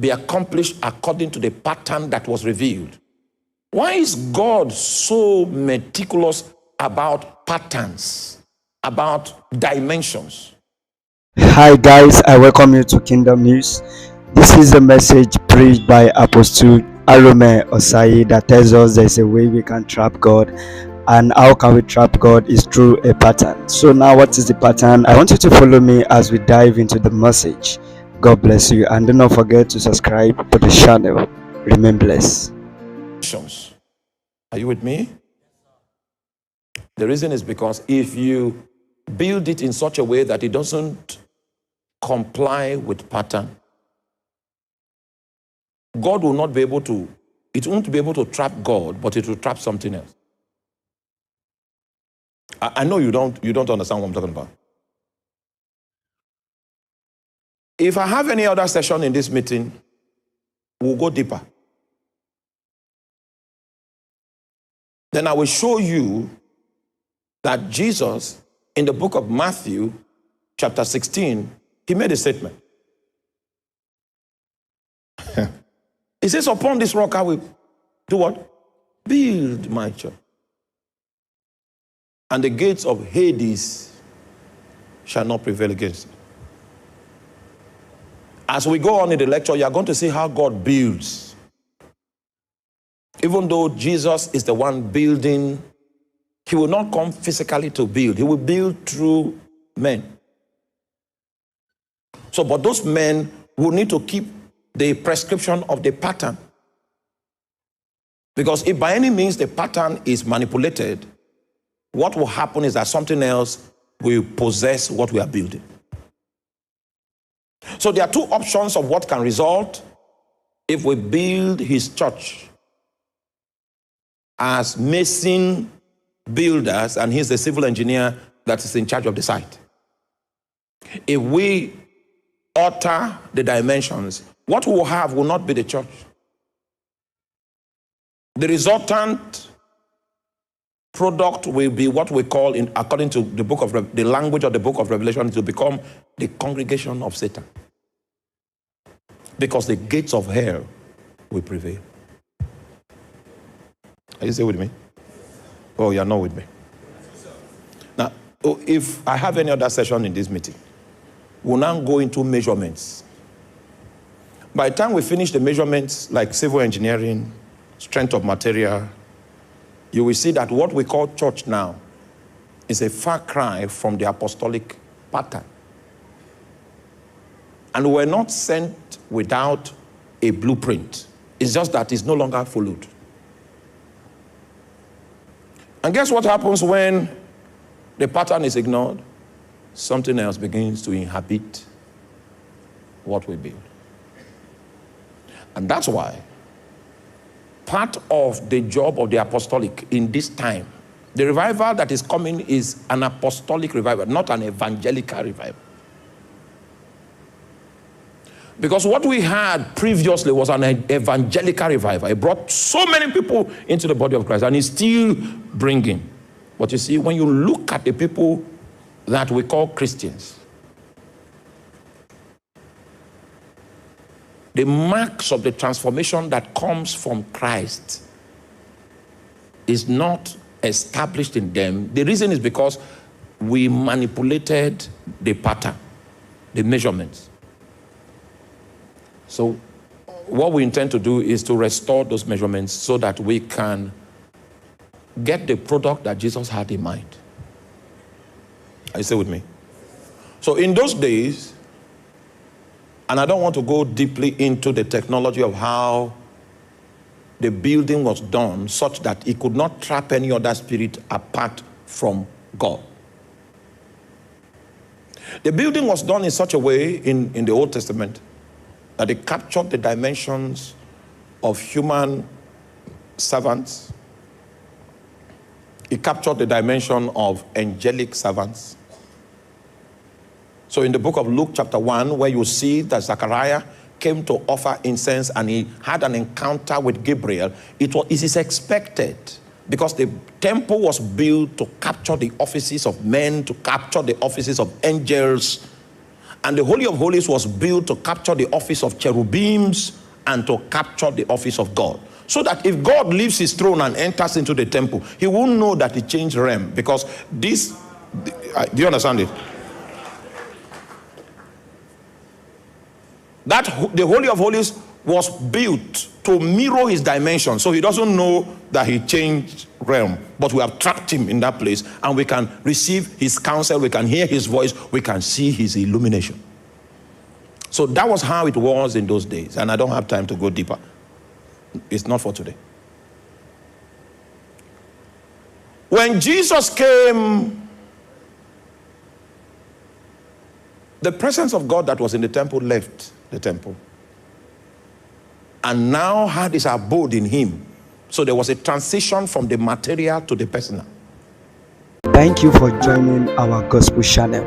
be accomplished according to the pattern that was revealed. Why is God so meticulous about patterns, about dimensions? Hi guys, I welcome you to Kingdom News. This is a message preached by Apostle Arome Osayi that tells us there's a way we can trap God, and how can we trap God is through a pattern. So now, what is the pattern? I want you to follow me as we dive into the message. God bless you, and do not forget to subscribe to the channel. Remain blessed. Are you with me? The reason is because if you build it in such a way that it doesn't comply with pattern, God will not be able to, it won't be able to trap God, but it will trap something else. I know you don't understand what I'm talking about. If I have any other session in this meeting, we'll go deeper. Then I will show you that Jesus, in the book of Matthew, chapter 16, he made a statement. He says, upon this rock I will do what? Build my church. And the gates of Hades shall not prevail against it. As we go on in the lecture, you are going to see how God builds. Even though Jesus is the one building, he will not come physically to build. He will build through men. So, but those men will need to keep the prescription of the pattern. Because if by any means the pattern is manipulated, what will happen is that something else will possess what we are building. So there are two options of what can result if we build his church as mason builders, and he's the civil engineer that is in charge of the site. If we alter the dimensions, what we will have will not be the church. The resultant product will be what we call, according to the book of the language of the book of Revelation, to become the congregation of Satan, because the gates of hell will prevail. Are you still with me? Oh, you're not with me. Now, if I have any other session in this meeting, we'll now go into measurements. By the time we finish the measurements, like civil engineering, strength of material, you will see that what we call church now is a far cry from the apostolic pattern. And we're not sent without a blueprint. It's just that it's no longer followed. And guess what happens when the pattern is ignored? Something else begins to inhabit what we build. And that's why part of the job of the apostolic in this time, the revival that is coming is an apostolic revival, not an evangelical revival. Because what we had previously was an evangelical revival. It brought so many people into the body of Christ, and it's still bringing. But you see, when you look at the people that we call Christians, the marks of the transformation that comes from Christ is not established in them. The reason is because we manipulated the pattern, the measurements. So what we intend to do is to restore those measurements so that we can get the product that Jesus had in mind. Are you still with me? So in those days, and I don't want to go deeply into the technology of how the building was done such that it could not trap any other spirit apart from God. The building was done in such a way in the Old Testament that it captured the dimensions of human servants. It captured the dimension of angelic servants. So in the book of Luke chapter 1, where you see that Zechariah came to offer incense and he had an encounter with Gabriel, it is expected, because the temple was built to capture the offices of men, to capture the offices of angels, And the Holy of Holies was built to capture the office of cherubims and to capture the office of God. So that if God leaves his throne and enters into the temple, he won't know that he changed realm. Because this, do you understand it? That the Holy of Holies was built to mirror his dimension. So he doesn't know that he changed realm. But we have trapped him in that place, and we can receive his counsel, we can hear his voice, we can see his illumination. So that was how it was in those days. And I don't have time to go deeper. It's not for today. When Jesus came, the presence of God that was in the temple left the temple and now had his abode in him. So there was a transition from the material to the personal. Thank you for joining our gospel channel.